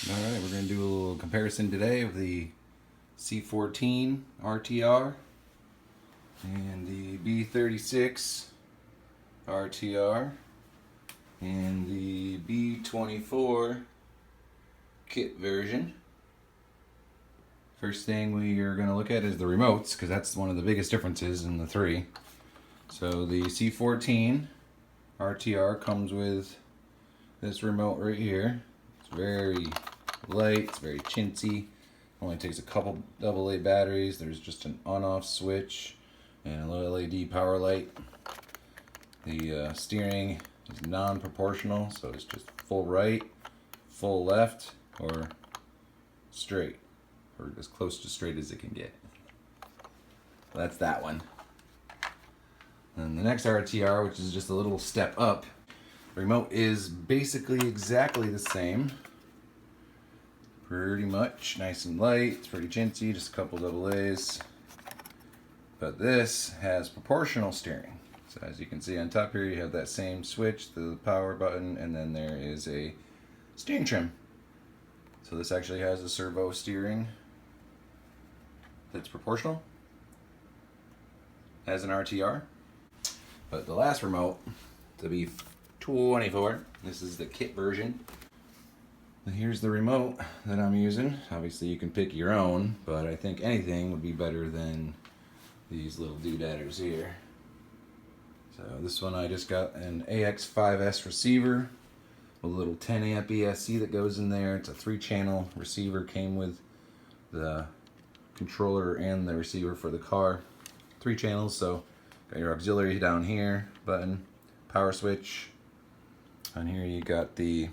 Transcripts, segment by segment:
Alright, we're going to do a little comparison today of the C14 RTR and the B36 RTR and the B24 kit version. First thing we are going to look at is the remotes, because that's one of the biggest differences in the three. So the C14 RTR comes with this remote right here. It's very light, it's very chintzy. Only takes a couple AA batteries. There's just an on-off switch and a little LED power light. The steering is non-proportional, so it's just full right, full left, or straight, or as close to straight as it can get. That's that one. And the next RTR, which is just a little step up, the remote is basically exactly the same. Pretty much nice and light, it's pretty chintzy, just a couple AA's. But this has proportional steering. So as you can see on top here, you have that same switch, the power button, and then there is a steering trim. So this actually has a servo steering that's proportional as an RTR. But the last remote, the B24, this is the kit version. Here's the remote that I'm using. Obviously you can pick your own, but I think anything would be better than these little doodadders here. So this one I just got an AX5S receiver with a little 10 amp ESC that goes in there. It's a 3-channel receiver, came with the controller and the receiver for the car. 3 channels, so got your auxiliary down here, button, power switch. On here you got the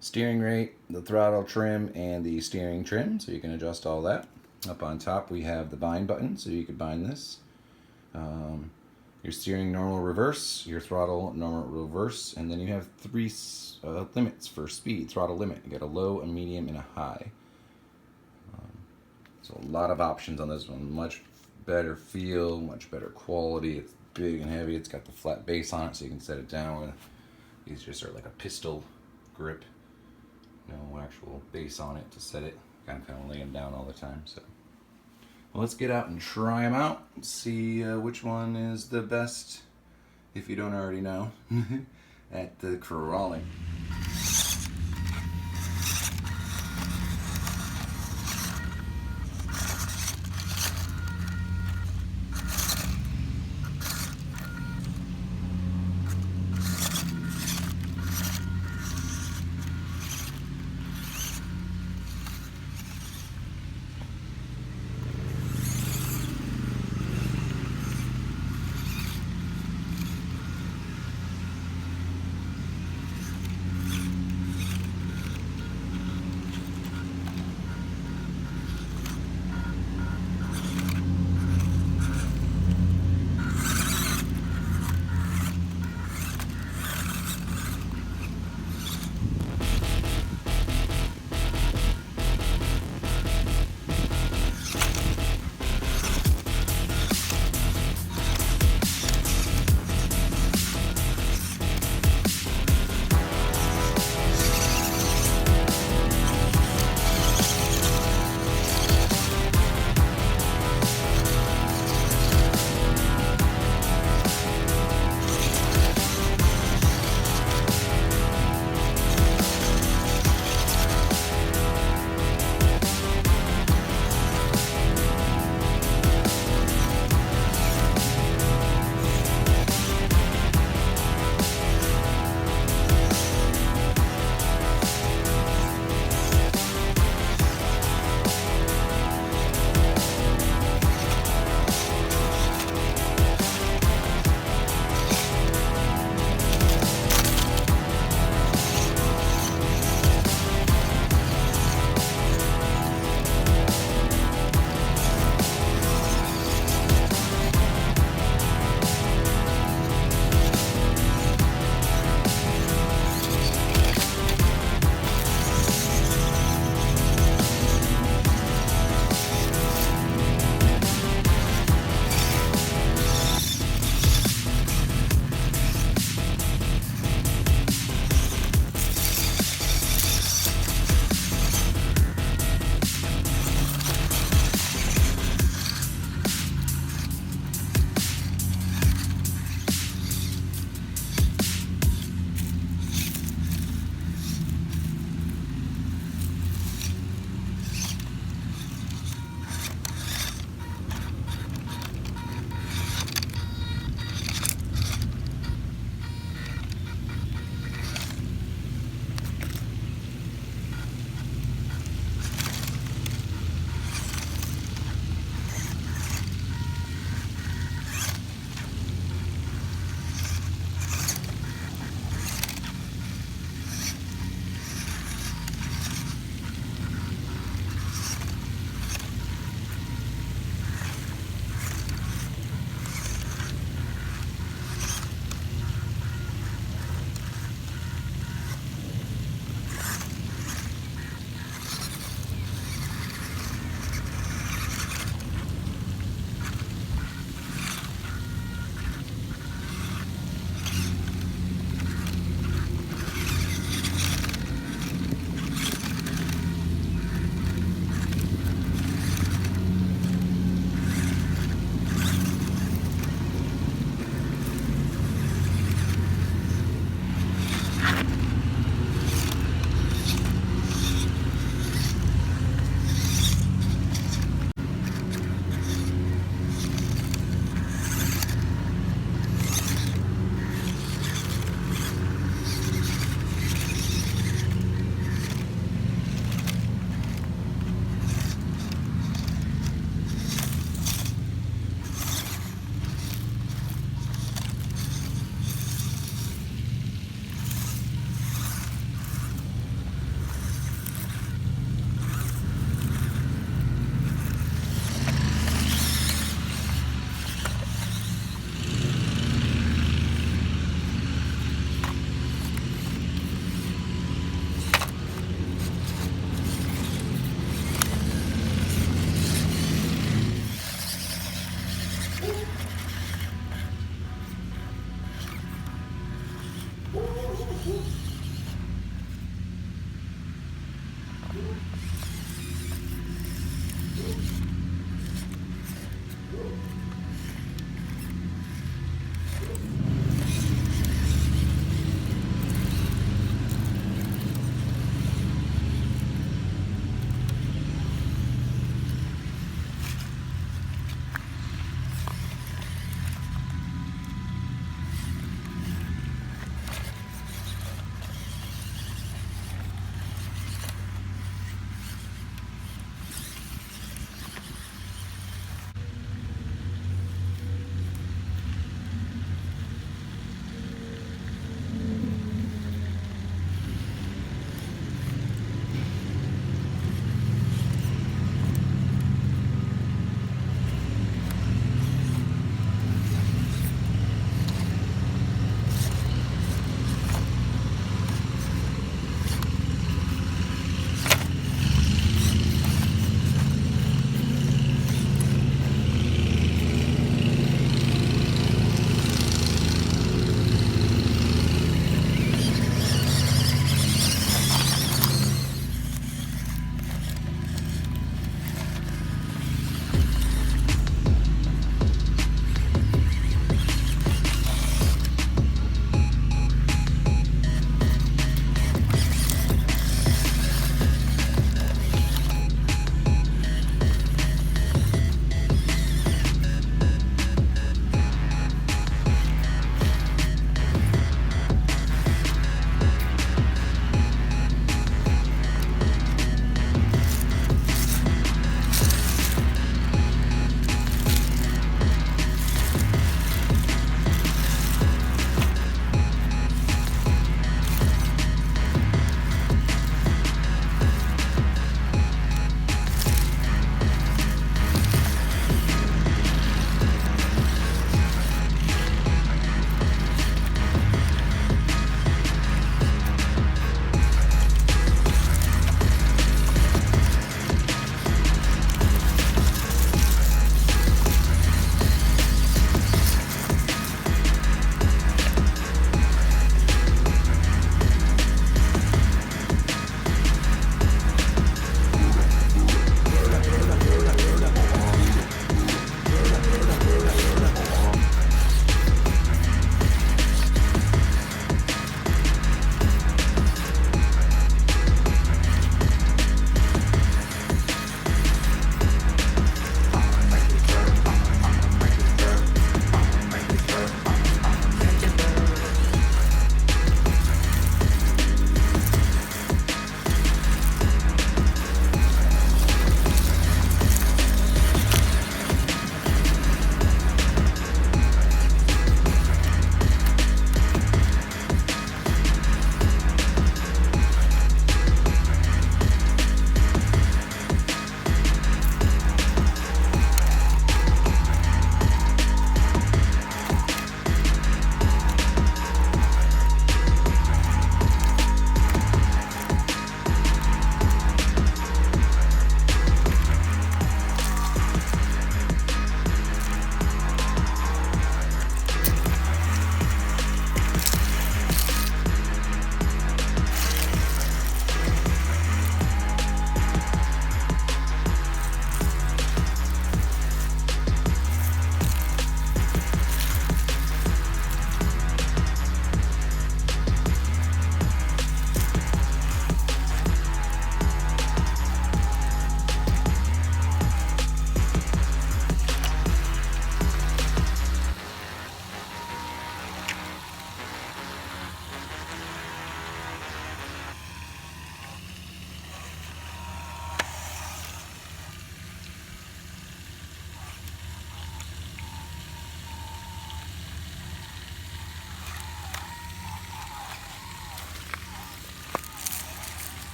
steering rate, the throttle trim, and the steering trim, so you can adjust all that. Up on top we have the bind button, so you could bind this. Your steering normal reverse, your throttle normal reverse, and then you have 3 limits for speed, throttle limit. You got a low, a medium, and a high. So a lot of options on this one. Much better feel, much better quality. It's big and heavy. It's got the flat base on it, so you can set it down with. These just are like a pistol grip. No actual base on it to set it. Kind of laying down all the time. So well, let's get out and try them out. See which one is the best, if you don't already know, at the crawling.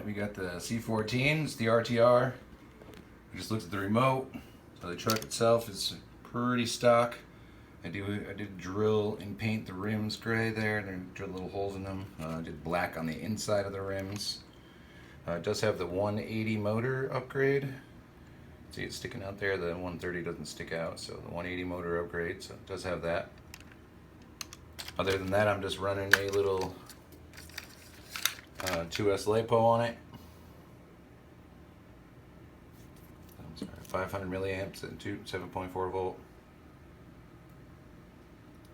we got the C14, it's the RTR. I just looked at the remote. So the truck itself is pretty stock. I did drill and paint the rims gray there, and then drill little holes in them. I did black on the inside of the rims. It does have the 180 motor upgrade. See, it's sticking out there. The 130 doesn't stick out, so the 180 motor upgrade, so it does have that. Other than that, I'm just running a little 2S LiPo on it. I'm sorry, 500 milliamps and 7.4 volt.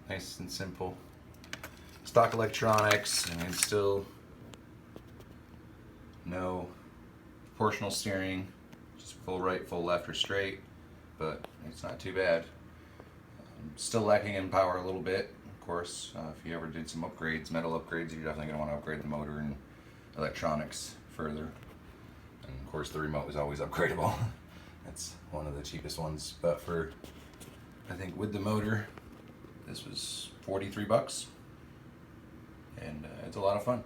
Nice and simple. Stock electronics, I mean, still no proportional steering, just full right, full left, or straight, but it's not too bad. Still lacking in power a little bit, of course. If you ever did some upgrades, metal upgrades, you're definitely going to want to upgrade the motor and electronics further. And of course, the remote is always upgradable. That's one of the cheapest ones, but for, I think with the motor, this was 43 bucks, and it's a lot of fun.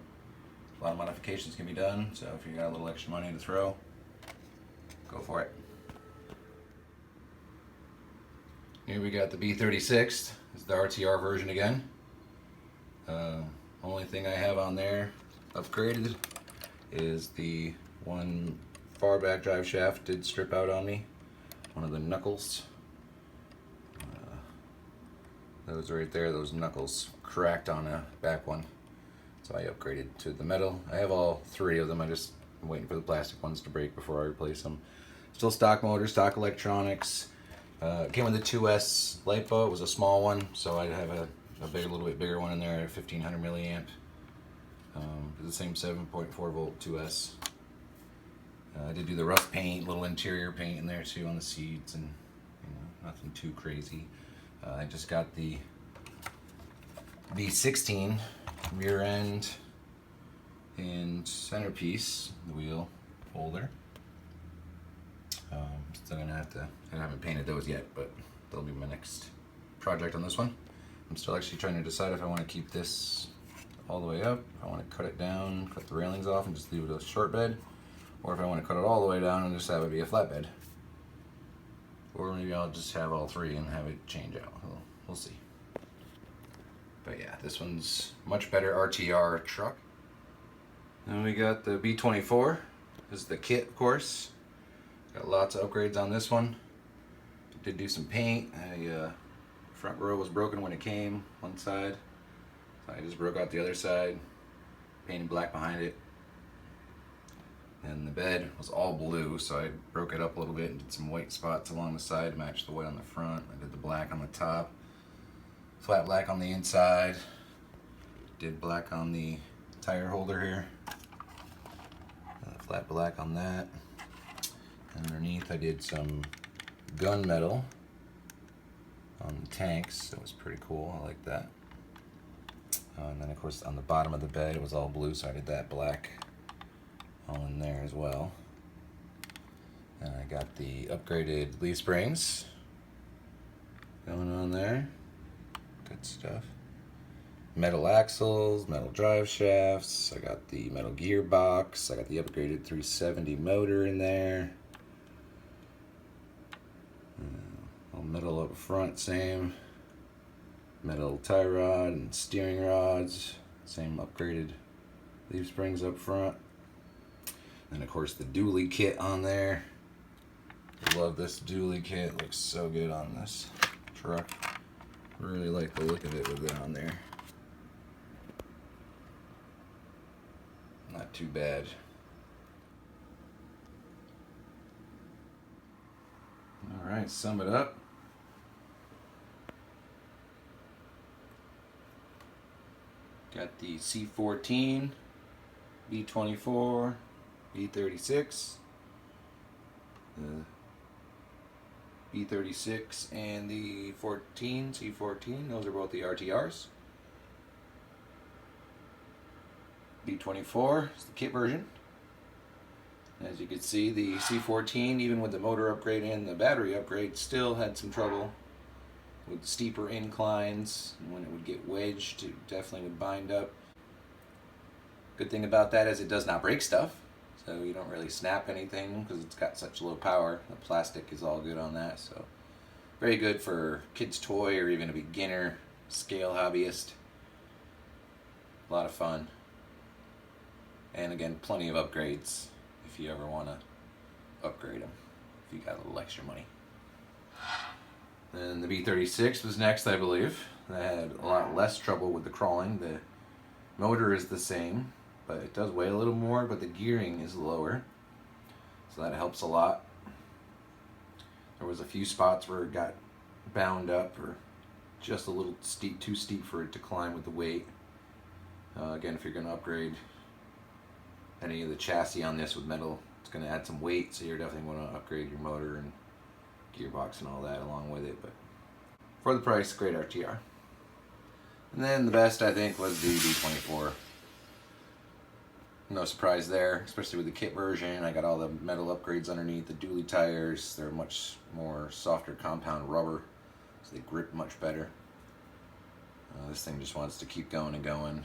A lot of modifications can be done, so if you got a little extra money to throw, go for it. Here we got the B36, this is the RTR version again. Only thing I have on there upgraded is the one far back drive shaft did strip out on me, one of the knuckles. Those right there, those knuckles cracked on a back one. So I upgraded to the metal. I have all three of them. I'm waiting for the plastic ones to break before I replace them. Still stock motor, stock electronics. Came with a 2S LiPo. It was a small one, so I'd have a little bit bigger one in there, 1500 milliamp. The same 7.4 volt 2S. I did do the rough paint, little interior paint in there too on the seats, and nothing too crazy. I just got the B16 rear end and centerpiece, the wheel holder. Still gonna have to, I haven't painted those yet, but they'll be my next project on this one. I'm still actually trying to decide if I want to keep this all the way up, if I want to cut it down, cut the railings off and just leave it a short bed, or if I want to cut it all the way down and just have it be a flatbed. Or maybe I'll just have all three and have it change out. We'll see. But yeah, this one's much better RTR truck. Then we got the B24. This is the kit, of course. Got lots of upgrades on this one. Did do some paint. Front row was broken when it came, one side. So I just broke out the other side, painted black behind it. And the bed was all blue, so I broke it up a little bit and did some white spots along the side to match the white on the front. I did the black on the top, flat black on the inside, did black on the tire holder here, flat black on that. Underneath I did some gunmetal on the tanks. That was pretty cool, I like that. And then of course on the bottom of the bed it was all blue, so I did that black all in there as well. And I got the upgraded leaf springs going on there. Good stuff. Metal axles, metal drive shafts. I got the metal gearbox. I got the upgraded 370 motor in there. All metal up front, same. Metal tie rod and steering rods. Same upgraded leaf springs up front. And of course the dually kit on there. Love this dually kit, looks so good on this truck. Really like the look of it with it on there. Not too bad. Alright, sum it up. Got the C14, B24, B36, the B36 and the C14, those are both the RTRs. B24 is the kit version. As you can see, the C14, even with the motor upgrade and the battery upgrade, still had some trouble with steeper inclines. And when it would get wedged, it definitely would bind up. Good thing about that is it does not break stuff. so you don't really snap anything because it's got such low power. The plastic is all good on that, so very good for kid's toy or even a beginner scale hobbyist. A lot of fun. And again, plenty of upgrades if you ever want to upgrade them, if you got a little extra money. Then the B36 was next, I believe. That had a lot less trouble with the crawling. The motor is the same, but it does weigh a little more, but the gearing is lower. So that helps a lot. There was a few spots where it got bound up or just a little steep, too steep for it to climb with the weight. Again, if you're going to upgrade any of the chassis on this with metal, it's going to add some weight, so you're definitely going to upgrade your motor and gearbox and all that along with it. But for the price, great RTR. And then the best, I think, was the B24. No surprise there, especially with the kit version. I got all the metal upgrades underneath, the dually tires. They're much more softer compound rubber, so they grip much better. This thing just wants to keep going and going.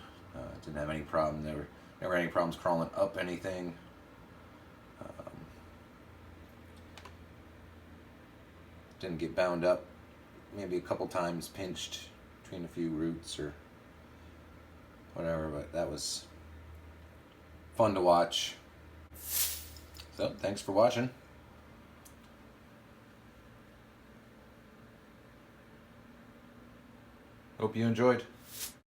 Didn't have any problem, never had any problems crawling up anything. Didn't get bound up, maybe a couple times pinched between a few roots or whatever, but that was fun to watch. So, thanks for watching. Hope you enjoyed.